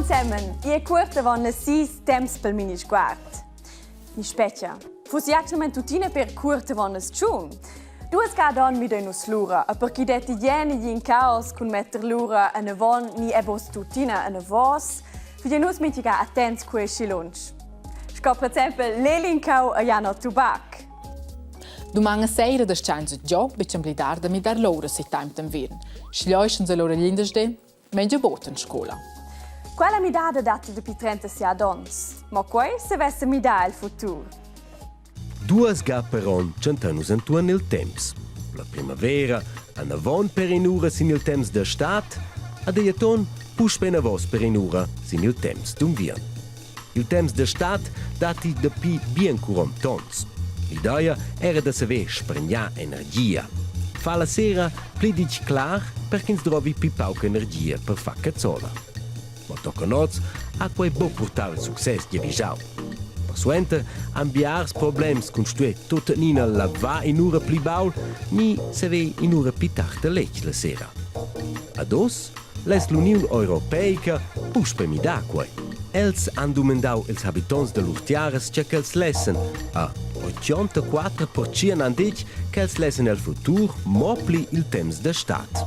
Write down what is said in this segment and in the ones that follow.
insieme, e curta vanno 6 temps per mini sguard. Mi specchia, fosse actualmente tutina per curta vanno sciun. Due scadon mi danno slura, e per chi detti ieni in caos con metter l'ura a nevon ni ebos tutina a nevos, vi nus mitiga attents quei lunch. Scop per esempio l'elincau a jano tubac. Domani sera das chance già bicem blidar da mi dar loro si time tem viren. Schleischen se loro lindes de, menja boten scola. Quella mi dà data di 30 sia dons, ma quei se vesse mi dà il futuro. Duas gapperon centanus entuan il temps. La primavera, a navon per inura sin il temps da stat, a de jaton push per navos per inura sin il temps d'unvian. Il temps da stat dati de pi bien curom tons. L'idea era da saver spregnar energia. Fa la sera plidic clar perché ins drovi pi pauca energia per fa cazzola. Ma tocca noz a quei bo portar il success di visau. Persuente ambiars problems con stue tutta nina la va in ura pli baul ni se ve in ura pi tarta lech la sera. Ados les l'Unione Europeica push per mi da quei. Els han domandau els habitants de l'Urtiares che els lessen a 84% han dit che els lessen el futur mopli il temps da stat.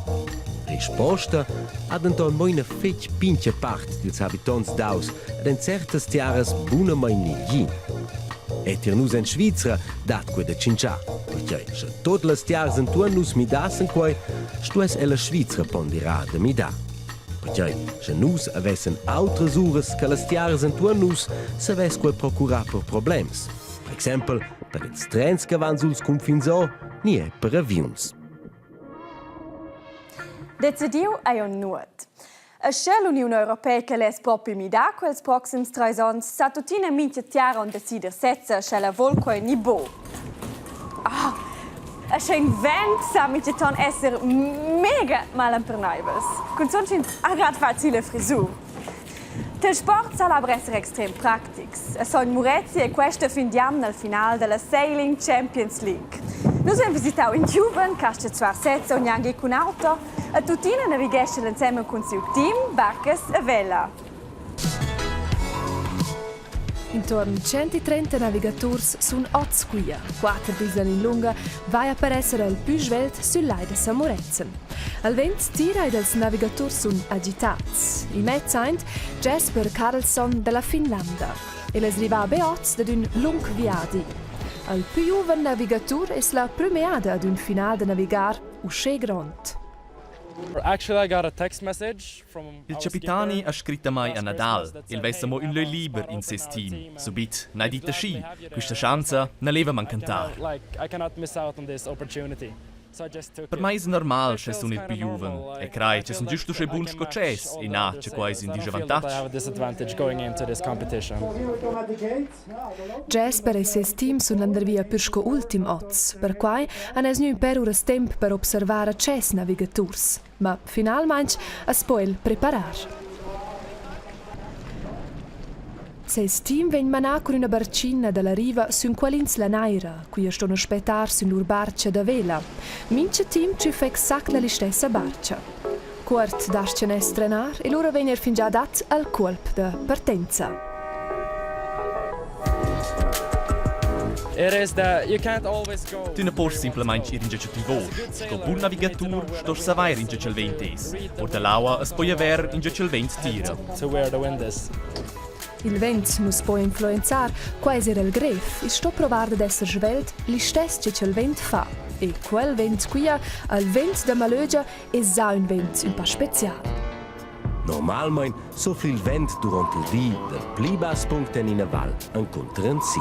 Risposta ad anton moina fetg pincha part dels habitants daus ed en certas tiaras buna mai nigi. Etir nus en Svizra dat quei da cincia, perché se tot las tiaras entuan nus mi dassen quei, stues ella Svizra ponderà da mi da. Perché se nus avessen altres ures che las tiaras entuan nus, se ves quei procurar per problems. Per exempel, per ils trens che van suls confins o, ni è per avions. Decidiu è un nuot. A l'Unione Europea che les propi mi da quels proxims 3 ans, sa tutina minchia tiara on decider setza che la vol quei ni bo. A schein vent sa minchia ton esser mega mal per naibes. Con sonchen agrat facile frisur. Tel sport salabra essere extrem practics. A son Murezzi e questa findiam nel finale della Sailing Champions League. Noi abbiamo visitato in Juven, cascia zwar setza ogni anche con auto, e tutina navigesce insieme con il suo team, barcas e vela. Intorno a 130 navigatori sono 8 qui, 4 diesel in lunga, vai per essere il più svelto sull'Aide Samorezen. Al vento tira ed els navigatori sono agitati. In mezzo Jesper Karlsson della Finlandia. E les riva beots ad un lung viadi. Al più giovane navigatore è la prima ad un finale di navigare usce grande. Actually, I got a text message from Il capitani ha scritto a mai a Nadal. Il vessamo un lui liber in ses team. Subit, n'hai dita sci. Questa chance ne leva mancantare. I cannot miss out on this opportunity. Per me è normale che sono il più giovane. E credo che sono giusto che buon scocces e na che quasi in disvantaggio. Jesper e ses team sono andati via per sco ultim oz, per cui hanno nu per ora tempo per osservare ces navigators, ma finalmente es poi preparar. Ses team ven manà con una barcina dalla riva su un qualins la naira, qui stanno aspettar su lur barcia da vela. Mince team ci fa exact la stessa barcia. Quart dascene estrenar e loro venir fin già dat al colp da partenza. It is that you can't always go. Tu ne pots simplemente ir in giaccio tivor. Con buon navigatur stor savair in giaccio il ventes. Or da l'aua es poi aver in giaccio il vent tira. To where the wind is. Il vent nus può influenzar quasi il gref e sto provare ad essere svelt li stess che il vent fa. E quel vent qui, il vent da Malögia, è già un vent un po' speciale. Normalmente soffre il vent durante il dì del pli bas punct in una val incontrano si.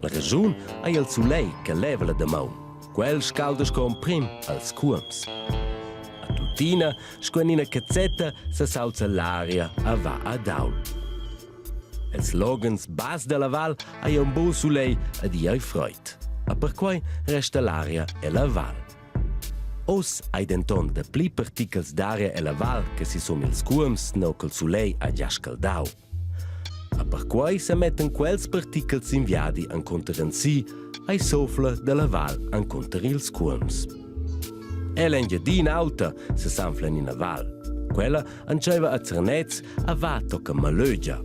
La ragione è il soleil che leva la damau. Quel scalda scom prim als cuams. A tutina, scon in una cazzetta, si salza l'aria e va a daul. Els logans bas de la val hai un buon soleil ed i hai freut. A per quai resta l'aria e la val. Os hai denton de pli particles d'aria e la val che si som ils cuams no col soleil ha già scaldau. A per quai se metten quels particles in viadi anconter si ai sofla de la val anconter ils cuams. E l'engiadina alta se s'anflen in la val. Quella anceva a Cernez a va tocca Malögia.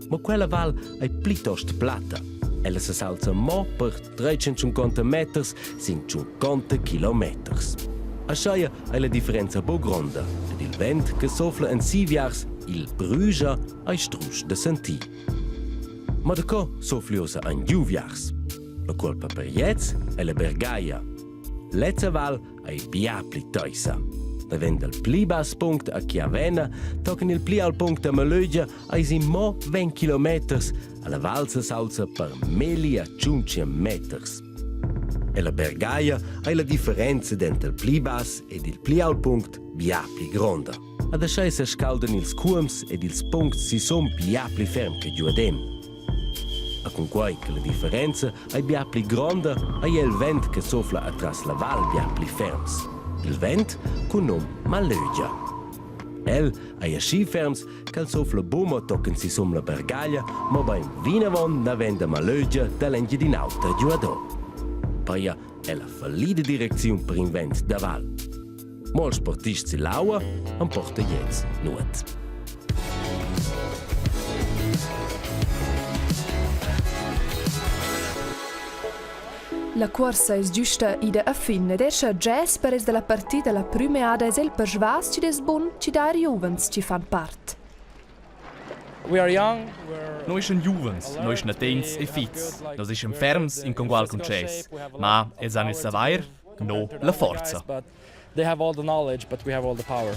Ma quella val è piuttosto plata. Ella si salza mo per 350 meters sin 50 chilometers. A schaia è la differenza bo gronda ed il vent che soffla in siviars il brugia ai strus de sentì. Ma da co soffliosa in giuviars. La colpa per jetz è la Bergaia. Lezza val è biapli toisa. Da vend al pli bas punct a Chiavena, tocken il pli al punct a Malögia ai in mo 20 kilometers, alla valsa salza per 1.500 meters. E la Bergaia è la differenza dentro il pli bas ed il pli al punct biapli gronda. Ad asciai se scaldan ils cuams ed ils puncts si son biapli ferm che giuadem. A con quai che la differenza è biapli gronda è il vent che soffla atras la val biapli ferms. Il vent con nom Malögia. El è asci ferms che il soffla bumo tocken si som la Bergaia, ma beim vinavon da venda Malögia da l'engie di nauta giuadò. Poi è la fallida direzione per il vent da val. Mol sportisti si laua, am porta jetz nuot. La corsa è giusta ida a fin ed esce jazz per della partita la prima es el per svas ci des bun ci da juvens ci fan part. We are young. Noi sind juvens, noi sind teens e fits. Noi sind ferms in congual conces. Ma els han il savair, no la forza. They have all the knowledge, but we have all the power.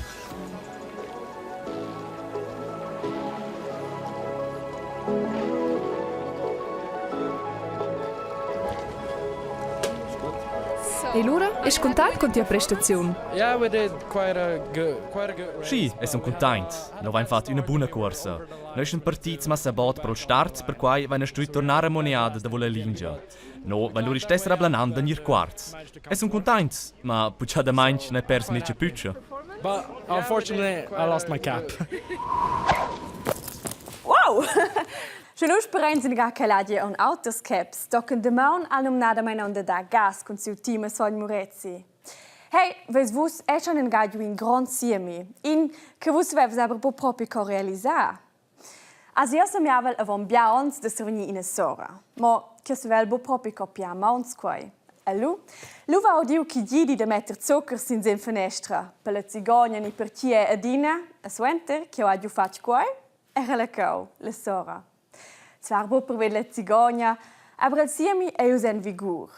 E l'ora è scontato con tua prestazione? Yeah, we did quite a good race. Sì, e sono contento. Noi abbiamo fatto una buona corsa. Noi siamo partiti ma sabot pro start, per cui abbiamo studiato tornare a Moniada da vola lingia. No, abbiamo loro stessi rablanando in quarts. E sono contento, ma puccia da manch ne perso niente puccia. But unfortunately, I lost my cap. Wow! Schon nu sperein sind gar keine und Autoscaps, tocken de maun al nada mein onda da gas con siu team Sol Murezzi. Hey, weis vus è schon en gaggio in grand siemi, in che vus vevs aber po proprio co realisar. As io sam javel avon bia ons de sovni in a sora, mo che se vel bo proprio co pia mauns quai. E lu va odiu chi gidi de metter zucker sin sen fenestra, per la zigogna ni per chi è adina, a suenter che ho adiu fac quai, era la cau, la sora. Zwar bo per la zigogna, aber al siemi è usen vigur.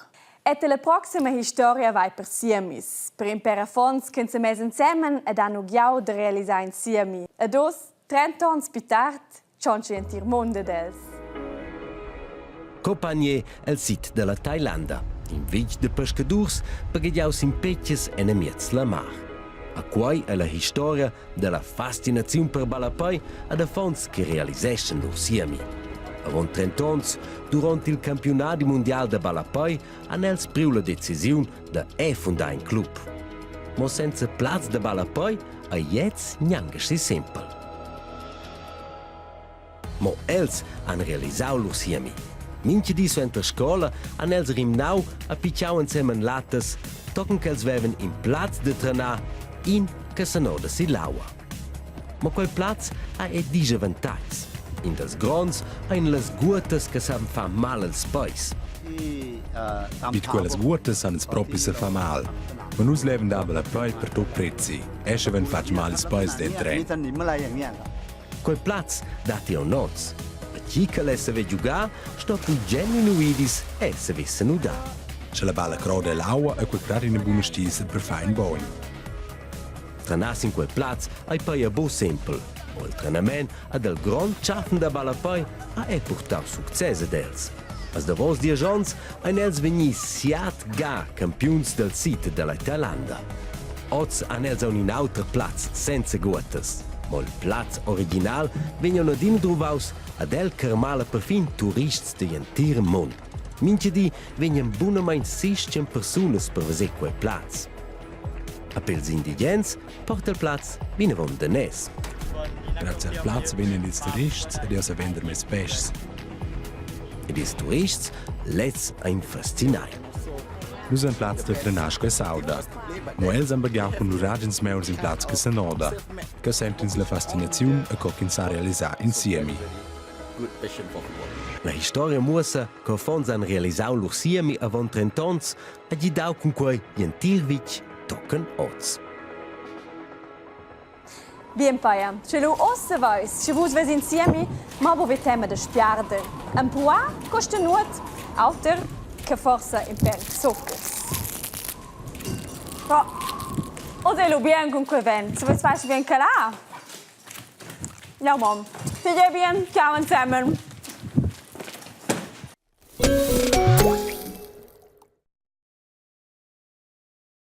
Et la proxima historia vai per siemis, per impera fons che se mes insieme ed hanno giau de realisar in siemi. Ed os, 30 ans più tard, c'onci entir monde dels. Compagnie el sit della Thailanda, in vig de pescadurs paghiaus in petches e nemiez la mar. A quai è la historia della fascinazione per Balapai ad a fons che realiseschen lo siemi. Avon 30 ans, durant il campionato mondiale de Balapai, han els priu la decisiun de fundar un club. Ma senza plaz de Balapai, a jetz gnanga si sempel. Ma els han realisau lo siemi. Minche di suenter scola han els rimnau a picciau insemen lattes, tocken che els veven in plaz de trenar in che se no de si laua. Ma quel plaz ha e dice vantags. In das grons ein las guotas che sam fa mal als pais. Mit quelles guotas han es proprio se fa mal. Ma nus leven da la poi per to prezzi. Esce ven fac mal als pais del tren. Quel plaz dati o noz. A chi che lesse ve giugar, sto tu genuinidis e se visse nu da. Ce la balla crode l'aua e quel prar in buona stisa per fa in boin. Tranas in quel plaz ai poi a bo sempel. O il trenament ad el grand schaffen da Balapai ha portau successe dels. As davos 10 ans ein els vegni siat ga campions del sit della Thailanda. Oz han els un autre plaz senza guotas. Ma il plaz original vegno nadin druvaus ad el carmala perfin turists de entir mond. Minche di vegnan bunamain 600 personas per vese quel plaz. A pels indigens porta il plaz vinavon de nes. Grazie al plaz venen ils turists ed io se vender mes pesces. Ed ils turists lets ein fascinai. nus en plaz de frenage que sauda. Mo els han bagiau con uragens meurs in plaz que s'anoda, che sentins la fascinazione a co sa realisar insieme. La historia muossa che fons han realisau lur siemi avon 30 ans e gli dau con quei gentilvich tocken oz. Bien paia, ce lu ossa vois, se vus ves insieme, ma bo vetema de spiarde. Un poa costa nuot, auter che forsa in pen zuckers. O de lu bien con quei vent, se vos fas bien calà. Ja, Mom. Fidje bien, ciao zusammen.